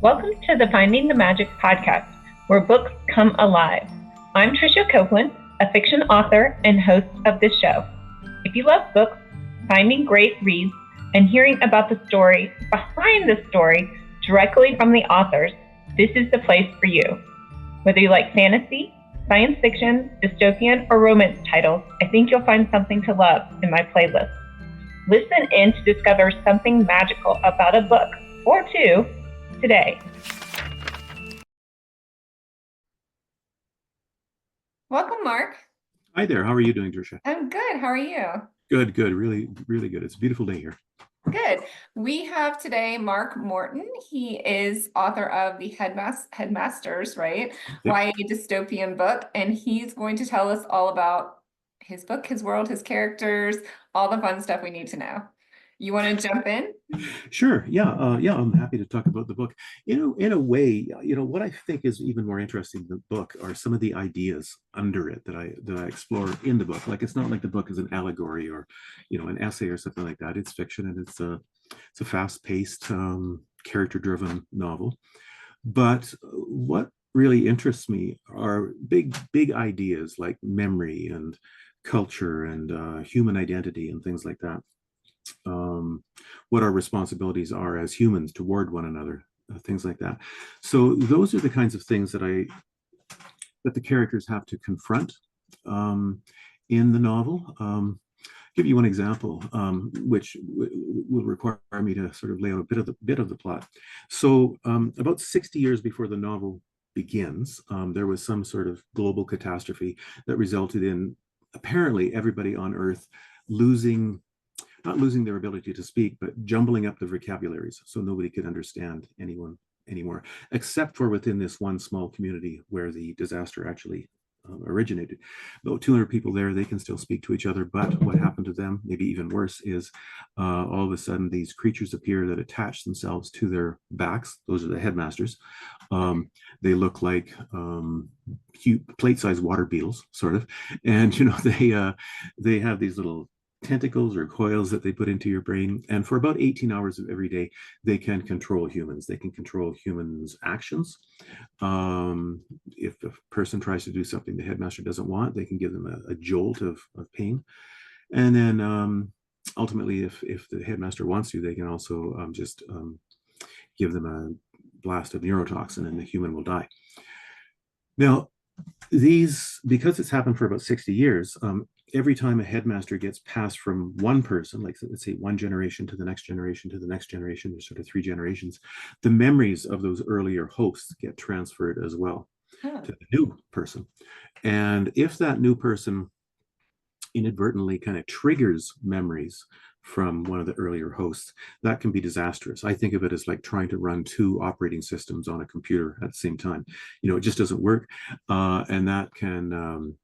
Welcome to the Finding the Magic podcast, where books come alive. I'm Tricia Copeland, a fiction author and host of this show. If you love books, finding great reads, and hearing about the story behind the story directly from the authors, this is the place for you. Whether you like fantasy, science fiction, dystopian, or romance titles, I think you'll find something to love in my playlist. Listen in to discover something magical about a book or two today. Welcome, Mark. Hi there. How are you doing, Tricia? I'm good. How are you? Good, good. Really, really good. It's a beautiful day here. Good. We have today Mark Morton. He is author of the Headmasters, right? Yep. YA dystopian book, and he's going to tell us all about his book, his world, his characters, all the fun stuff we need to know. You want to jump in? Sure. Yeah. I'm happy to talk about the book. In a way, what I think is even more interesting in the book are some of the ideas under it that I explore in the book. Like, it's not like the book is an allegory or, an essay or something like that. It's fiction, and it's a fast-paced, character-driven novel. But what really interests me are big ideas like memory and culture and human identity and things like that. What our responsibilities are as humans toward one another, things like that. So those are the kinds of things that the characters have to confront in the novel. Give you one example, which will require me to sort of lay out a bit of the plot. So about 60 years before the novel begins, there was some sort of global catastrophe that resulted in apparently everybody on Earth not losing their ability to speak, but jumbling up the vocabularies so nobody could understand anyone anymore, except for within this one small community where the disaster actually originated. About 200 people there, they can still speak to each other, but what happened to them, maybe even worse, is all of a sudden these creatures appear that attach themselves to their backs. Those are the headmasters. They look like plate-sized water beetles, sort of, and they have these little tentacles or coils that they put into your brain. And for about 18 hours of every day, they can control humans. They can control humans' actions. If a person tries to do something the headmaster doesn't want, they can give them a jolt of pain. And then ultimately, if the headmaster wants to, they can also just give them a blast of neurotoxin and the human will die. Now, because it's happened for about 60 years, every time a headmaster gets passed from one person, like let's say one generation to the next generation to the next generation, there's sort of 3 generations, the memories of those earlier hosts get transferred as well to the new person. And if that new person inadvertently kind of triggers memories from one of the earlier hosts, that can be disastrous. I think of it as like trying to run 2 operating systems on a computer at the same time. It just doesn't work. And that can,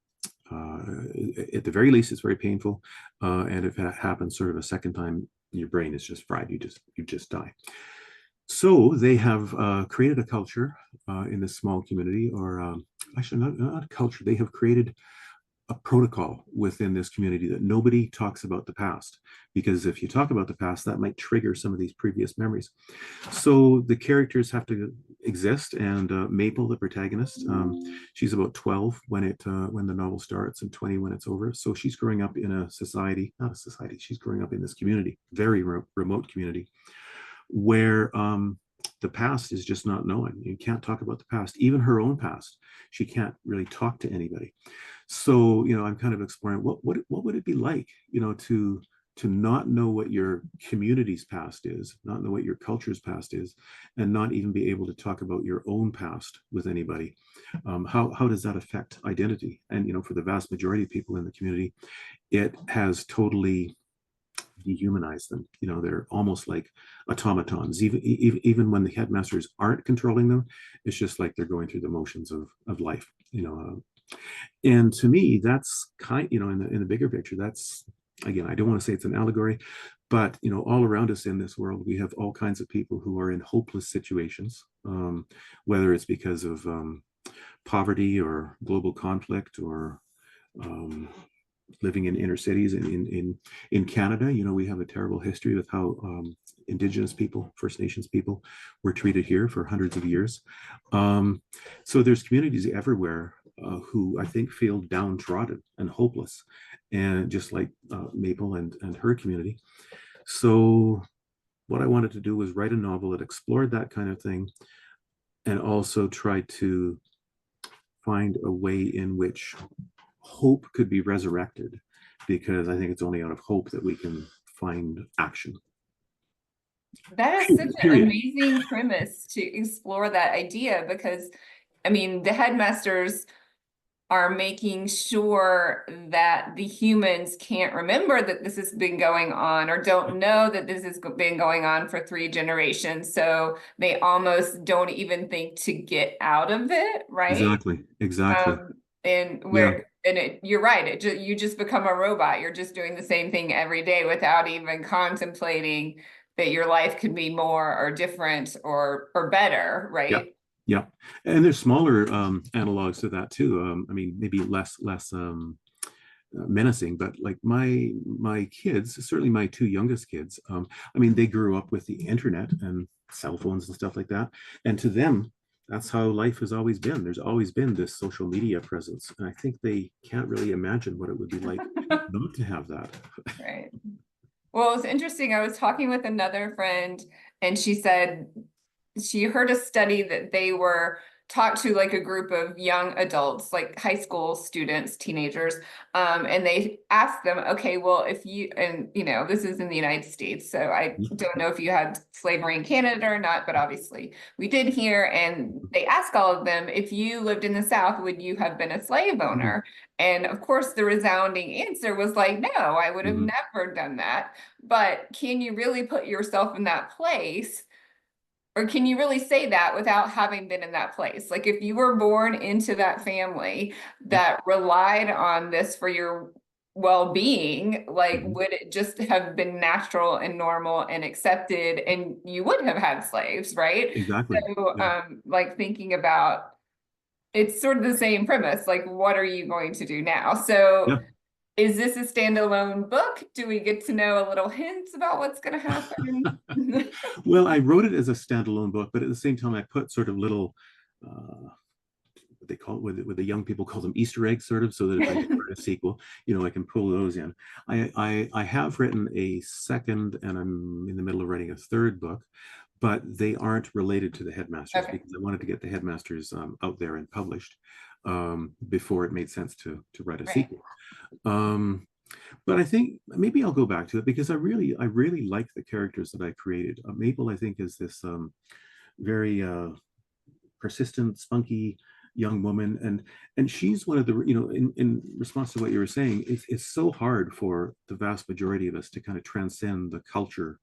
at the very least, it's very painful. And if it happens sort of a second time, your brain is just fried. You just die. So they have created a culture in this small community, or actually not a culture. They have created a protocol within this community that nobody talks about the past, because if you talk about the past, that might trigger some of these previous memories. So the characters have to exist, and Maple, the protagonist, she's about 12 when the novel starts and 20 when it's over. So she's growing up in a society, not a society, she's growing up in this community, very remote community, where the past is just not known. You can't talk about the past, even her own past. She can't really talk to anybody. So, I'm kind of exploring what would it be like, to not know what your community's past is, not know what your culture's past is, and not even be able to talk about your own past with anybody. How does that affect identity? And, for the vast majority of people in the community, it has totally dehumanize them. They're almost like automatons. Even when the headmasters aren't controlling them, it's just like they're going through the motions of life. And to me, that's in the bigger picture, that's, again, I don't want to say it's an allegory, but all around us in this world, we have all kinds of people who are in hopeless situations, whether it's because of poverty or global conflict or living in inner cities. In Canada, we have a terrible history with how Indigenous people, First Nations people were treated here for hundreds of years. So there's communities everywhere who I think feel downtrodden and hopeless, and just like Maple and her community. So what I wanted to do was write a novel that explored that kind of thing, and also try to find a way in which hope could be resurrected, because I think it's only out of hope that we can find action. That is such an amazing premise to explore that idea, because, I mean, the headmasters are making sure that the humans can't remember that this has been going on, or don't know that this has been going on for 3 generations. So they almost don't even think to get out of it, right? Exactly. You're right. You just become a robot. You're just doing the same thing every day without even contemplating that your life could be more or different or better, right? Yeah, and there's smaller analogs to that too. I mean, maybe less menacing, but like my kids, certainly my 2 youngest kids, I mean, they grew up with the internet and cell phones and stuff like that, and to them, that's how life has always been. There's always been this social media presence, and I think they can't really imagine what it would be like not to have that. Right. Well, it's interesting. I was talking with another friend, and she said she heard a study that they were talked to like a group of young adults, like high school students, teenagers, and they asked them, okay, well, if you, and you know, this is in the United States, so I don't know if you had slavery in Canada or not, but obviously we did here. And they asked all of them, if you lived in the South, would you have been a slave owner? And of course, the resounding answer was like, no, I would have never done that. But can you really put yourself in that place? Or can you really say that without having been in that place? Like if you were born into that family that relied on this for your well-being, like would it just have been natural and normal and accepted, and you would have had slaves, right? Exactly. So like thinking about, it's sort of the same premise, like what are you going to do now? So is this a standalone book? Do we get to know a little hints about what's going to happen? Well, I wrote it as a standalone book, but at the same time, I put sort of little, what they call it, with the young people call them Easter eggs, sort of, so that if I get a sequel, you know, I can pull those in. I have written a second, and I'm in the middle of writing a third book, but they aren't related to the Headmasters, because I wanted to get the Headmasters out there and published before it made sense to write a sequel. But I think maybe I'll go back to it, because I really like the characters that I created. Maple, I think, is this very persistent, spunky young woman, and she's one of the, you know, in response to what you were saying, it's so hard for the vast majority of us to kind of transcend the culture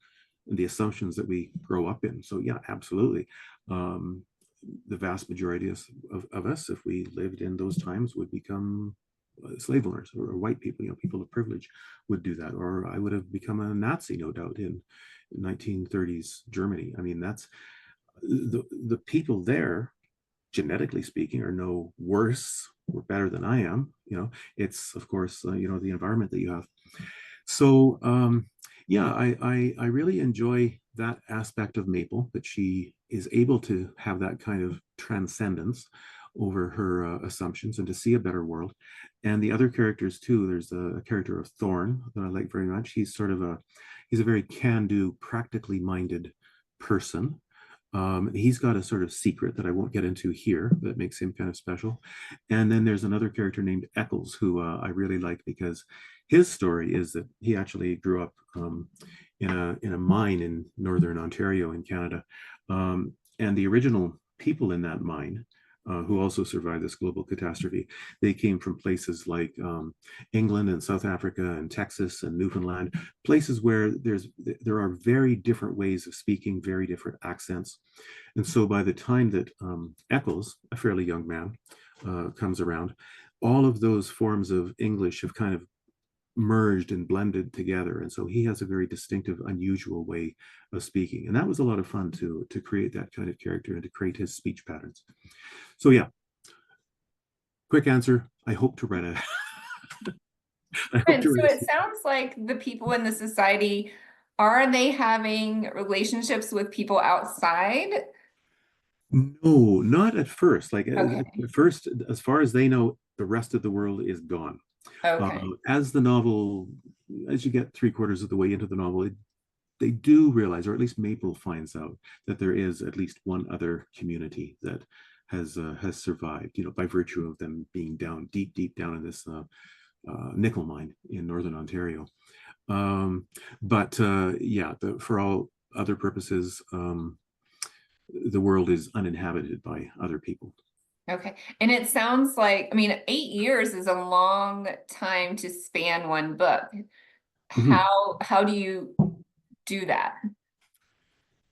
and the assumptions that we grow up in. So yeah, absolutely. The vast majority of us, if we lived in those times, would become slave owners, or white people, you know, people of privilege would do that. Or I would have become a Nazi, no doubt, in 1930s Germany. I mean, that's the people there, genetically speaking, are no worse or better than I am. You know, it's of course, you know, the environment that you have. So yeah, I really enjoy that aspect of Maple, that she is able to have that kind of transcendence over her assumptions and to see a better world. And the other characters too, there's a character of Thorn that I like very much. He's sort of he's a very can-do, practically minded person. He's got a sort of secret that I won't get into here that makes him kind of special. And then there's another character named Eccles, who I really like, because his story is that he actually grew up in a mine in northern Ontario in Canada. And the original people in that mine, who also survived this global catastrophe, they came from places like England and South Africa and Texas and Newfoundland, places where there are very different ways of speaking, very different accents. And so by the time that Eccles, a fairly young man, comes around, all of those forms of English have kind of merged and blended together, and so he has a very distinctive, unusual way of speaking, and that was a lot of fun to create that kind of character and to create his speech patterns. So yeah, quick answer, I hope to write a And so it sounds like the people in the society Are they having relationships with people outside? No, not at first. Like Okay. at first, as far as they know, the rest of the world is gone. Okay. As the novel, as you get three-quarters of the way into the novel, they do realize, or at least Maple finds out, that there is at least one other community that has survived, by virtue of them being down deep down in this nickel mine in northern Ontario. But yeah, for all other purposes, the world is uninhabited by other people. Okay. And it sounds like, I mean, 8 years is a long time to span one book. Mhm. How do you do that?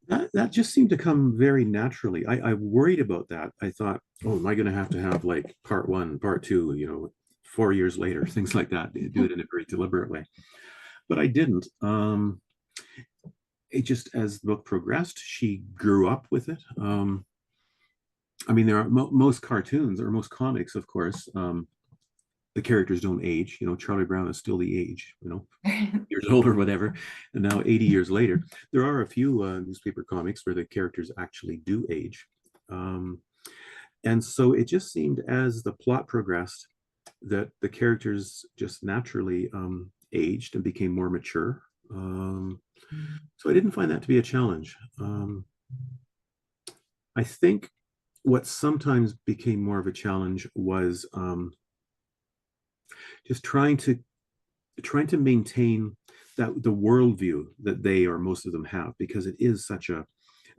That just seemed to come very naturally. I worried about that. I thought, oh, am I going to have like part one, part two, 4 years later, things like that, do it in a very deliberate way. But I didn't. It just, as the book progressed, she grew up with it. I mean, there are most cartoons or most comics, of course, the characters don't age. Charlie Brown is still the age, years old or whatever. And now 80 years later, there are a few newspaper comics where the characters actually do age. And so it just seemed, as the plot progressed, that the characters just naturally aged and became more mature. So I didn't find that to be a challenge. I think what sometimes became more of a challenge was just trying to maintain that the worldview that they, or most of them, have, because it is such a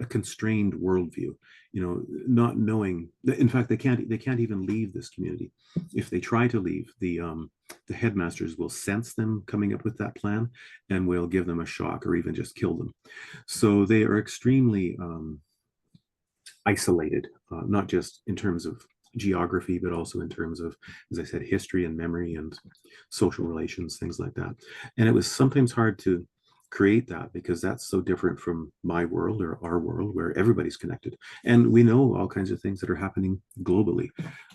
constrained worldview. Not knowing that, in fact, they can't even leave this community. If they try to leave, the headmasters will sense them coming up with that plan and will give them a shock or even just kill them. So they are extremely isolated, not just in terms of geography, but also in terms of, as I said, history and memory and social relations, things like that. And it was sometimes hard to create that, because that's so different from my world or our world, where everybody's connected. And we know all kinds of things that are happening globally.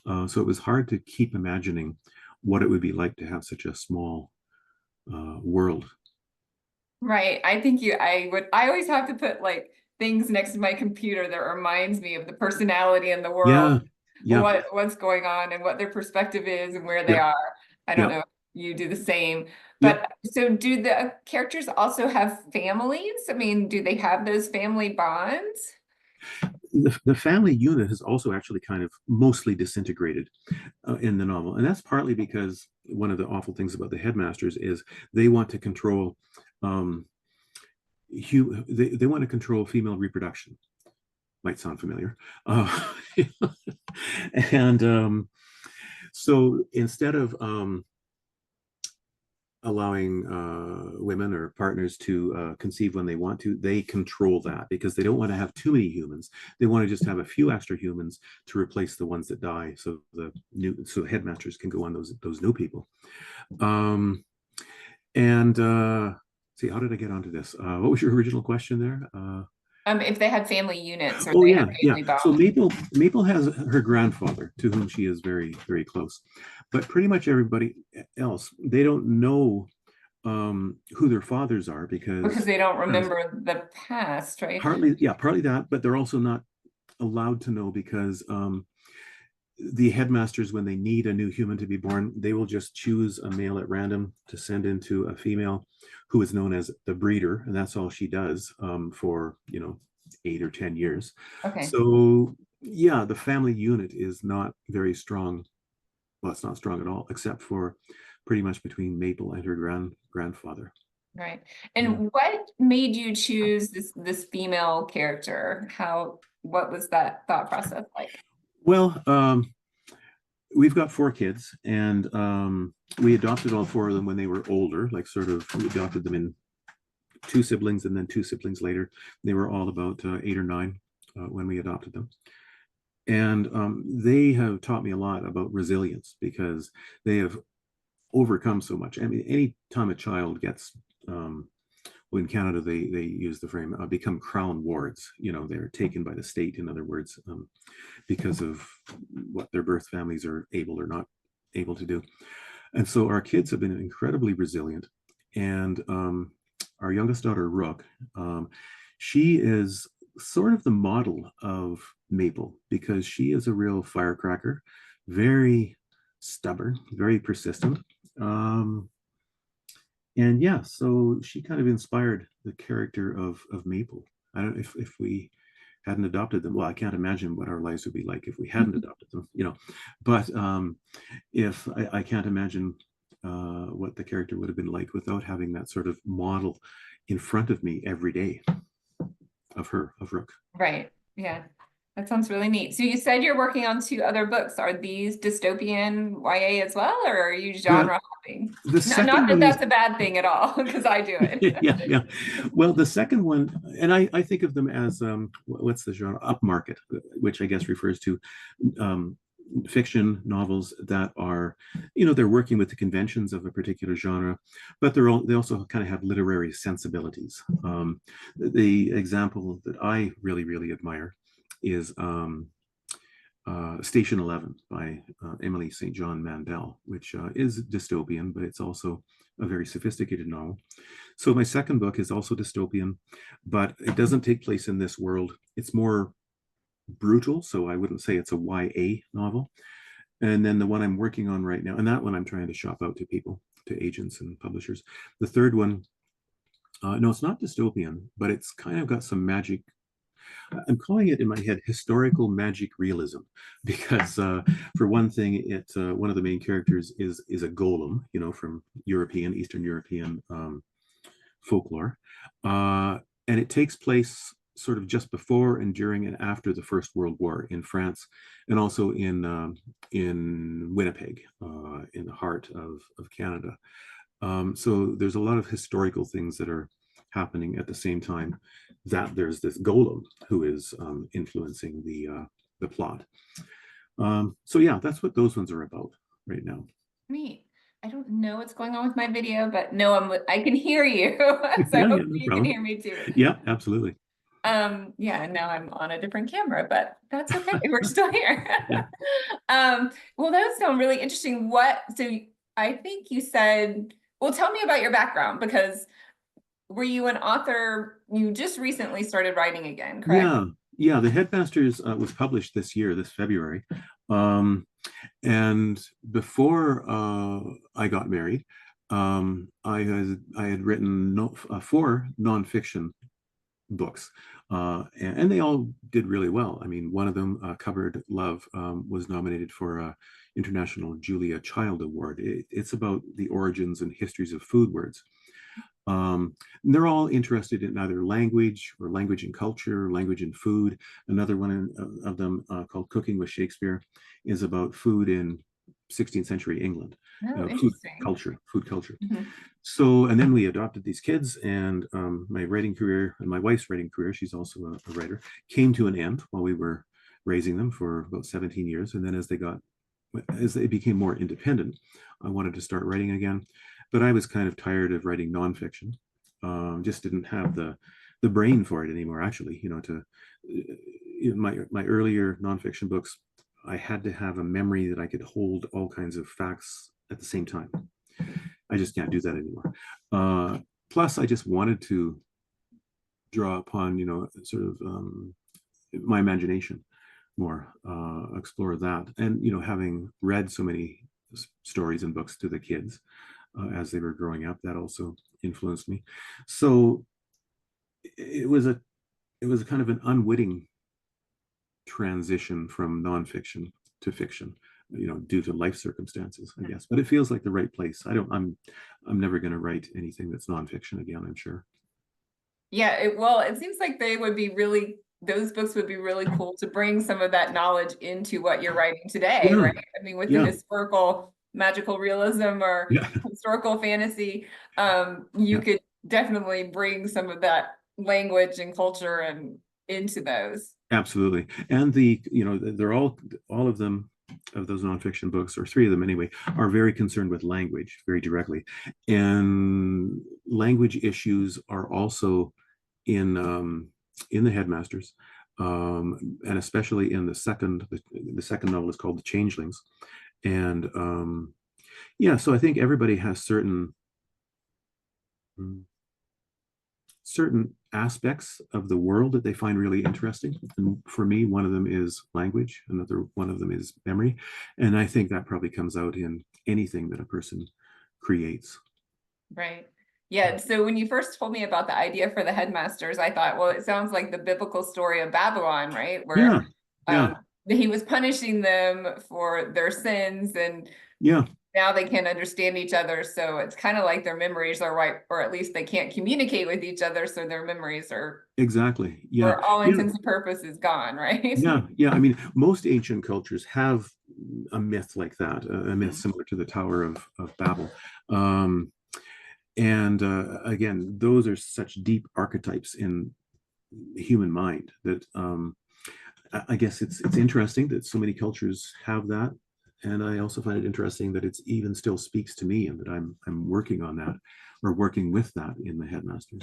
So it was hard to keep imagining what it would be like to have such a small world. Right. I always have to put like things next to my computer that reminds me of the personality in the world, Yeah, yeah, what's going on and what their perspective is and where they yeah, are. I don't yeah, know if you do the same. yeah. But so do the characters also have families? I mean, do they have those family bonds? The family unit has also actually kind of mostly disintegrated in the novel. And that's partly because one of the awful things about the headmasters is they want to control they want to control female reproduction. Might sound familiar. And so instead of allowing women or partners to conceive when they want to, they control that, because they don't want to have too many humans. They want to just have a few extra humans to replace the ones that die, so the headmasters can go on those new people. And see, how did I get onto this? What was your original question there? If they had family units or Oh they yeah, had yeah. family So bonds. Maple has her grandfather, to whom she is very, very close, but pretty much everybody else, they don't know who their fathers are, Because because they don't remember the past, right? partly that, but they're also not allowed to know, because the headmasters, when they need a new human to be born, they will just choose a male at random to send into a female, who is known as the breeder, and that's all she does for 8 or 10 years. Okay. So yeah, the family unit is not very strong. Well, it's not strong at all, except for pretty much between Maple and her grandfather. Right. Yeah. And what made you choose this female character? What was that thought process like? Well, we've got 4 kids, and we adopted all 4 of them when they were older, like sort of, we adopted them in 2 siblings and then 2 siblings later. They were all about 8 or 9 when we adopted them. And they have taught me a lot about resilience, because they have overcome so much. I mean, any time a child gets, well, in Canada, they use the frame, become crown wards. They're taken by the state, in other words, because of what their birth families are able or not able to do. And so our kids have been incredibly resilient. And our youngest daughter, Rook, she is sort of the model of Maple because she is a real firecracker, very stubborn, very persistent. And yeah, so she kind of inspired the character of Maple. I don't know if we hadn't adopted them. Well, I can't imagine what our lives would be like if we hadn't adopted them, But if I can't imagine what the character would have been like without having that sort of model in front of me every day of Rook. Right. Yeah. That sounds really neat. So you said you're working on 2 other books. Are these dystopian YA as well, or are you genre hopping? Not that that's a bad thing at all, because I do it. Yeah. Well, the second one, and I think of them as what's the genre? Upmarket, which I guess refers to fiction novels that are, they're working with the conventions of a particular genre, but they also kind of have literary sensibilities. The example that I really, really admire is Station 11 by Emily St. John Mandel, which is dystopian, but it's also a very sophisticated novel. So my second book is also dystopian, but it doesn't take place in this world. It's more brutal, so I wouldn't say it's a YA novel. And then the one I'm working on right now, and that one I'm trying to shop out to people, to agents and publishers. The third one, no, it's not dystopian, but it's kind of got some magic. I'm calling it in my head historical magic realism, because for one thing, one of the main characters is a golem, from Eastern European folklore, and it takes place sort of just before and during and after the First World War in France, and also in Winnipeg, in the heart of Canada. So there's a lot of historical things that are happening at the same time that there's this golem who is influencing the plot. So yeah, that's what those ones are about right now. Neat. I don't know what's going on with my video, but no, I can hear you. So Yeah, hopefully no you problem. can hear me too. Yeah, absolutely. Yeah, now I'm on a different camera, but that's okay. We're still here. Yeah. Well, those sound really interesting. So I think you said, well, tell me about your background, because were you an author? You just recently started writing again, correct? Yeah. The Headmasters was published this February. And before I got married, I had written 4 nonfiction books, and they all did really well. I mean, one of them, Covered Love, was nominated for an International Julia Child Award. It's about the origins and histories of food words. They're all interested in either language or language and culture, language and food. Another one of them, called Cooking with Shakespeare, is about food in 16th century England. Food culture. Mm-hmm. So, and then we adopted these kids, and my writing career and my wife's writing career, she's also a writer, came to an end while we were raising them for about 17 years. And then as they became more independent, I wanted to start writing again. But I was kind of tired of writing nonfiction. Just didn't have the brain for it anymore, actually. My earlier nonfiction books, I had to have a memory that I could hold all kinds of facts at the same time. I just can't do that anymore. Plus, I just wanted to draw upon, sort of my imagination more, explore that. And, having read so many stories and books to the kids as they were growing up, that also influenced me. So it was a kind of an unwitting transition from nonfiction to fiction, due to life circumstances, I guess. But it feels like the right place. I'm never going to write anything that's nonfiction again, I'm sure. Yeah, it seems like those books would be really cool to bring some of that knowledge into what you're writing today, right? I mean, with the historical magical realism or historical fantasy, you could definitely bring some of that language and culture and into those. Absolutely. And they're all of them, of those nonfiction books, or 3 of them anyway, are very concerned with language very directly. And language issues are also in the Headmasters, and especially in the second novel is called The Changelings. And so I think everybody has certain certain aspects of the world that they find really interesting. And for me, one of them is language. Another one of them is memory. And I think that probably comes out in anything that a person creates. Right. Yeah. So when you first told me about the idea for the headmasters, I thought, well, it sounds like the biblical story of Babylon, right? Where Yeah. he was punishing them for their sins, and Yeah. now they can't understand each other. So it's kind of like their memories are wiped, or at least they can't communicate with each other. So their memories are, Exactly. Yeah. for all intents and purposes, gone, right? Yeah. I mean, most ancient cultures have a myth like that, a myth similar to the Tower of Babel. And again, those are such deep archetypes in the human mind that I guess it's interesting that so many cultures have that. And I also find it interesting that it's even still speaks to me, and that I'm working on that, or working with that in the Headmasters.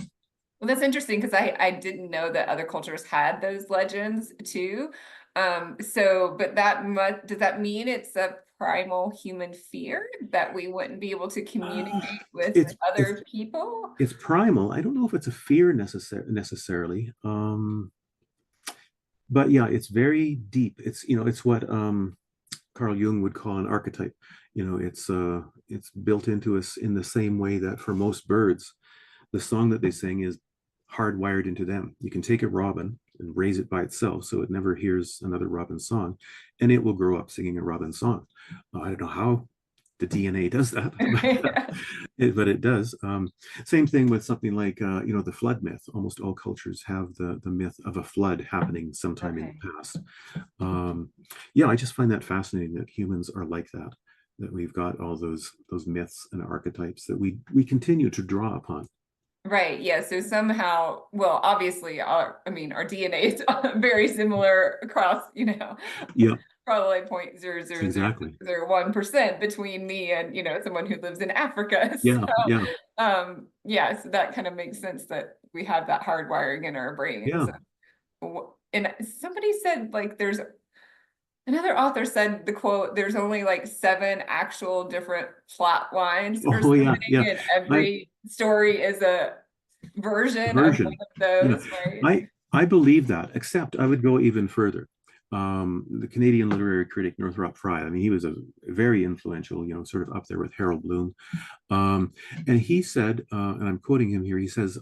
Well, that's interesting, because I didn't know that other cultures had those legends too. So, but does that mean it's a primal human fear that we wouldn't be able to communicate with other people? It's primal. I don't know if it's a fear necessarily. But yeah, it's very deep. It's, it's what Carl Jung would call an archetype. It's built into us in the same way that for most birds, the song that they sing is hardwired into them. You can take a robin and raise it by itself so it never hears another robin song, and it will grow up singing a robin song. I don't know how the DNA does that, but it does. Same thing with something like the flood myth. Almost all cultures have the myth of a flood happening sometime in the past. Yeah, I just find that fascinating that humans are like that we've got all those myths and archetypes that we continue to draw upon. Right. Yeah. So somehow, well, obviously, our DNA is very similar across, Yeah. probably 0.00001% between me and, someone who lives in Africa. Yeah. Yeah. So that kind of makes sense that we have that hardwiring in our brains. Yeah. And somebody said, like, another author said the quote, there's only like 7 actual different plot lines or something, and every story is a version of one of those, right? I believe that, except I would go even further. The Canadian literary critic Northrop Frye, I mean, he was a very influential, sort of up there with Harold Bloom. And he said, and I'm quoting him here, he says,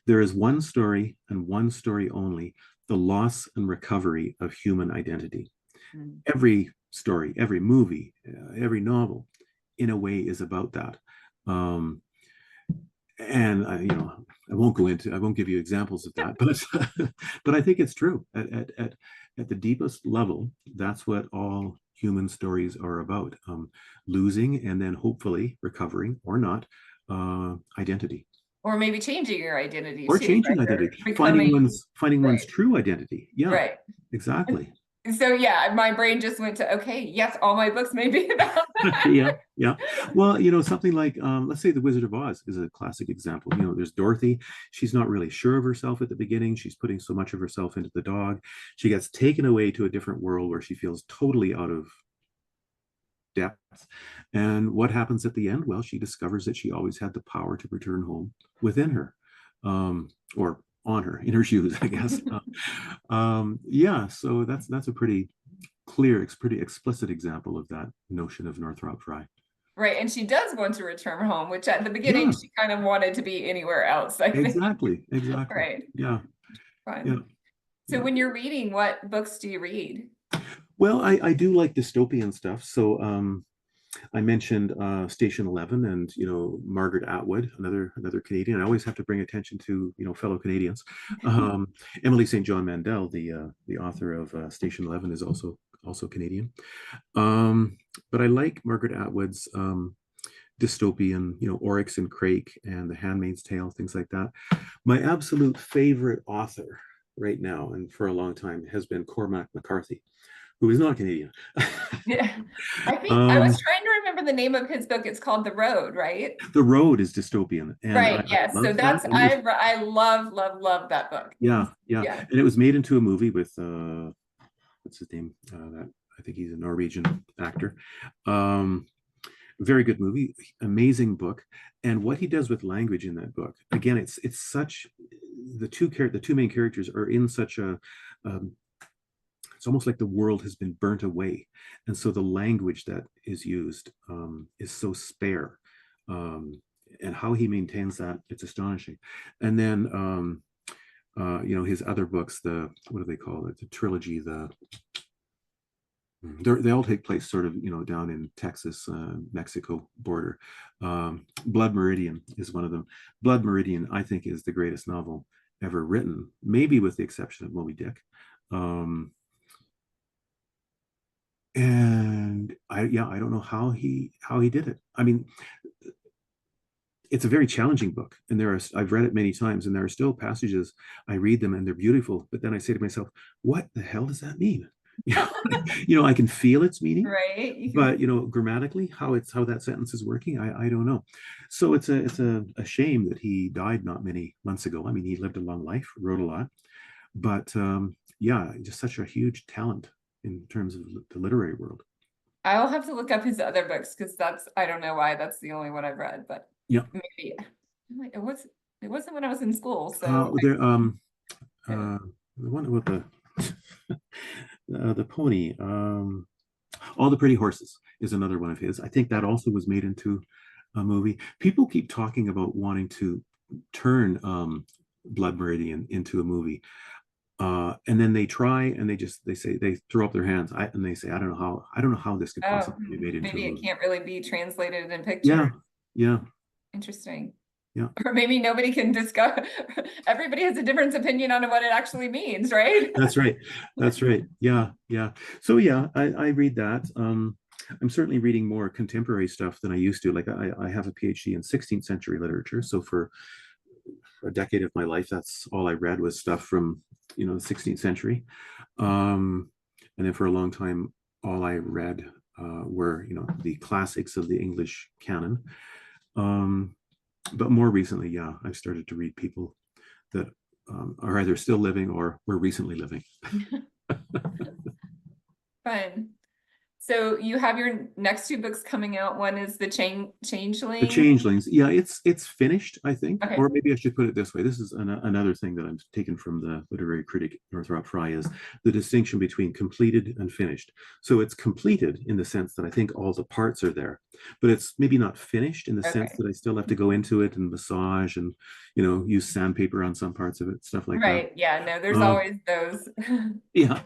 there is one story and one story only, the loss and recovery of human identity. Every story, every movie, every novel, in a way, is about that. And I won't give you examples of that, but I think it's true. At the deepest level, that's what all human stories are about: losing and then hopefully recovering, or not, identity. Or maybe changing your identity. Or changing identity, finding one's true identity. Yeah, right. Exactly. So yeah, my brain just went to, okay, yes, all my books may be about that. Yeah. Well, something like, let's say The Wizard of Oz is a classic example. There's Dorothy. She's not really sure of herself at the beginning. She's putting so much of herself into the dog. She gets taken away to a different world where she feels totally out of depth. And what happens at the end? Well, she discovers that she always had the power to return home within her, or on her, in her shoes, I guess. Yeah, so that's a pretty clear, pretty explicit example of that notion of Northrop Frye. Right, and she does want to return home, which at the beginning she kind of wanted to be anywhere else, I think. Exactly. Right. Yeah. Fun. Yeah. So when you're reading, what books do you read? Well, I do like dystopian stuff. So I mentioned Station 11 and Margaret Atwood, another Canadian. I always have to bring attention to fellow Canadians. Emily St. John Mandel, the author of Station 11, is also Canadian. But I like Margaret Atwood's dystopian, Oryx and Crake and The Handmaid's Tale, things like that. My absolute favorite author right now, and for a long time, has been Cormac McCarthy, who is not Canadian. Yeah, I think I was trying to remember the name of his book. It's called The Road, right? The Road is dystopian. And right. Yes. So that's I love that book. Yeah. And it was made into a movie with what's his name? That I think he's a Norwegian actor. Very good movie, amazing book. And what he does with language in that book, again, it's such, the two main characters are in such a, um, it's almost like the world has been burnt away, and so the language that is used is so spare, and how he maintains that, it's astonishing. And then his other books, the, what do they call it, the trilogy, they all take place sort of, down in Texas, Mexico border. Blood Meridian is one of them. Blood Meridian, I think, is the greatest novel ever written, maybe with the exception of Moby Dick. And I don't know how he did it. I mean, it's a very challenging book, and I've read it many times, and there are still passages I read them and they're beautiful, but then I say to myself, what the hell does that mean? I can feel its meaning, right? But grammatically, how that sentence is working, I don't know. So it's a shame that he died not many months ago. I mean, he lived a long life, wrote a lot, but just such a huge talent in terms of the literary world. I will have to look up his other books, because I don't know why that's the only one I've read, but yeah, maybe it wasn't when I was in school. So the one with the pony, All the Pretty Horses is another one of his. I think that also was made into a movie. People keep talking about wanting to turn Blood Meridian into a movie. And then they try, and they throw up their hands, and they say, I don't know how this could possibly be made into a movie. Maybe it can't really be translated in pictures. Yeah. Interesting. Yeah. Or maybe nobody can discuss. Everybody has a different opinion on what it actually means, right? That's right. Yeah. So I read that. I'm certainly reading more contemporary stuff than I used to. Like I have a PhD in 16th century literature. So for a decade of my life, that's all I read was stuff from the 16th century. And then for a long time, all I read were the classics of the English canon. But more recently, I've started to read people that are either still living or were recently living. Fun. So you have your next two books coming out. One is the Changeling. The Changelings. Yeah, it's finished, I think. Okay. Or maybe I should put it this way. This is another thing that I'm taken from the literary critic Northrop Frye, is the distinction between completed and finished. So it's completed in the sense that I think all the parts are there, but it's maybe not finished in the sense that I still have to go into it and massage and use sandpaper on some parts of it, stuff like that. Right. Yeah. No, there's always those. Yeah.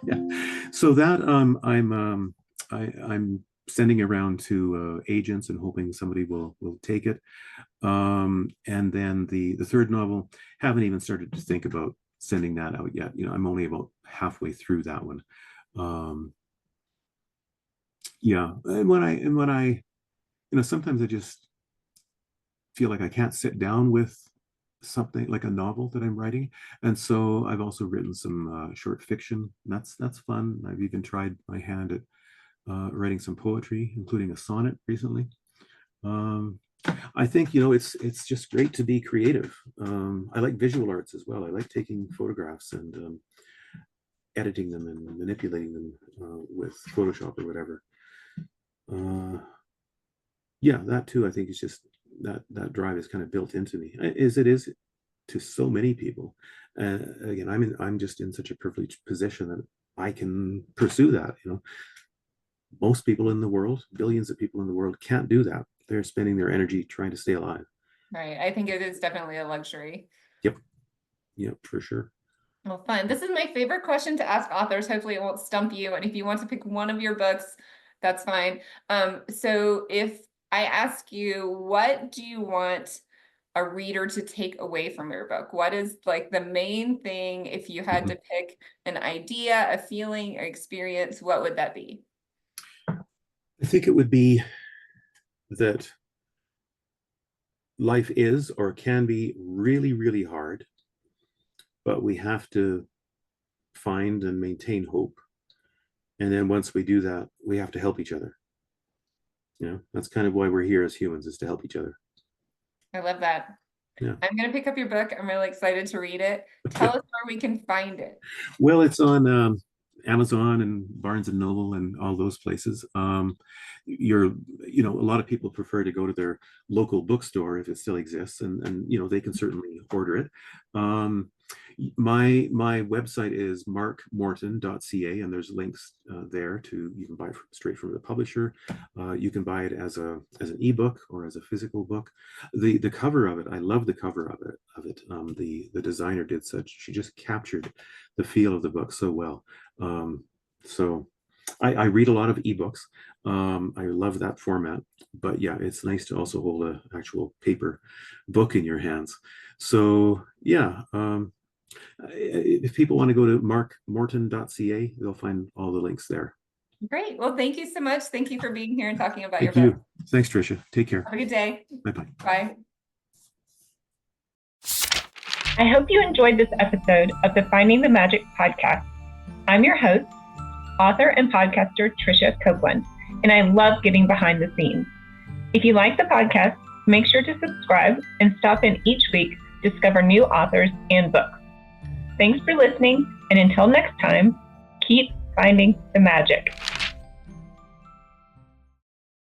So that I'm sending around to agents and hoping somebody will take it. And then the third novel, haven't even started to think about sending that out yet. I'm only about halfway through that one. And when I sometimes I just feel like I can't sit down with something like a novel that I'm writing, and so I've also written some short fiction. That's fun. I've even tried my hand at writing some poetry, including a sonnet recently. I think it's just great to be creative. I like visual arts as well. I like taking photographs and editing them and manipulating them with Photoshop or whatever. That too, I think is just that drive is kind of built into me, as it is to so many people. Again, I'm just in such a privileged position that I can pursue that. Most people in the world, billions of people in the world, can't do that. They're spending their energy trying to stay alive. Right. I think it is definitely a luxury. Yep, for sure. Well, fun. This is my favorite question to ask authors. Hopefully it won't stump you. And if you want to pick one of your books, that's fine. So if I ask you, what do you want a reader to take away from your book? What is like the main thing, if you had to pick an idea, a feeling, or experience, what would that be? I think it would be that life is or can be really, really hard, but we have to find and maintain hope. And then once we do that, we have to help each other. That's kind of why we're here as humans, is to help each other. I love that. Yeah. I'm going to pick up your book. I'm really excited to read it. Tell us where we can find it. Well, it's on Amazon and Barnes and Noble and all those places. A lot of people prefer to go to their local bookstore if it still exists, and they can certainly order it. My website is markmorton.ca, and there's links there to, you can buy it straight from the publisher. You can buy it as an ebook or as a physical book. The cover of it, I love the cover of it. The designer she just captured the feel of the book so well. So I read a lot of ebooks. I love that format, but yeah, it's nice to also hold an actual paper book in your hands. So yeah, if people want to go to markmorton.ca, they'll find all the links there. Great. Well, thank you so much. Thank you for being here and talking about your book. book. Thanks, Tricia. Take care. Have a good day. Bye-bye. Bye. I hope you enjoyed this episode of the Finding the Magic podcast. I'm your host, author and podcaster Tricia Copeland, and I love getting behind the scenes. If you like the podcast, make sure to subscribe and stop in each week to discover new authors and books. Thanks for listening, and until next time, keep finding the magic.